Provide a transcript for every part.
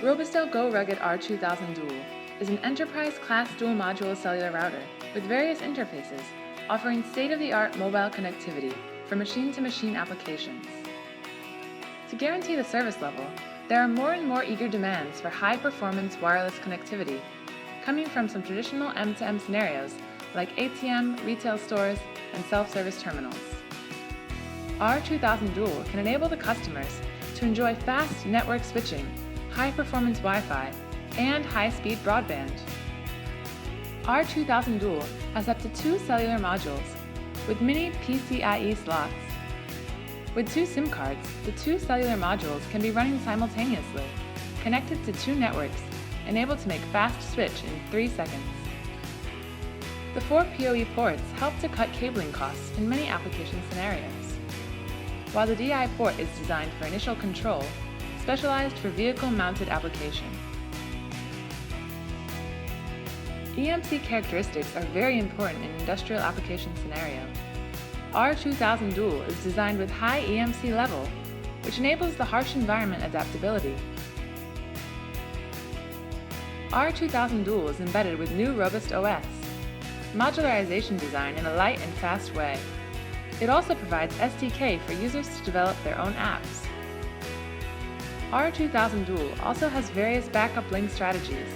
Robusto Go Rugged R2000 Dual is an enterprise-class dual-module cellular router with various interfaces, offering state-of-the-art mobile connectivity for machine-to-machine applications. To guarantee the service level, there are more and more eager demands for high-performance wireless connectivity, coming from some traditional M2M scenarios like ATM, retail stores, and self-service terminals. R2000 Dual can enable the customers to enjoy fast network switching, high-performance Wi-Fi, and high-speed broadband. R2000 Dual has up to 2 cellular modules with mini PCIe slots. With 2 SIM cards, the 2 cellular modules can be running simultaneously, connected to 2 networks, and able to make fast switch in 3 seconds. The 4 PoE ports help to cut cabling costs in many application scenarios, while the DI port is designed for initial control, specialized for vehicle-mounted application. EMC characteristics are very important in industrial application scenario. R2000 Dual is designed with high EMC level, which enables the harsh environment adaptability. R2000 Dual is embedded with new robust OS, modularization design in a light and fast way. It also provides SDK for users to develop their own apps. R2000 Dual also has various backup link strategies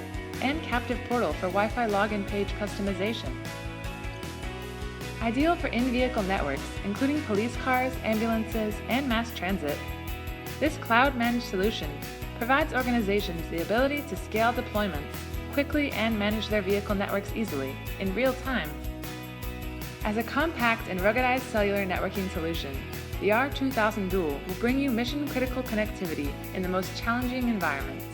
and captive portal for Wi-Fi login page customization. Ideal for in-vehicle networks, including police cars, ambulances, and mass transit, this cloud-managed solution provides organizations the ability to scale deployments quickly and manage their vehicle networks easily, in real time. As a compact and ruggedized cellular networking solution, the R2000 Dual will bring you mission-critical connectivity in the most challenging environments.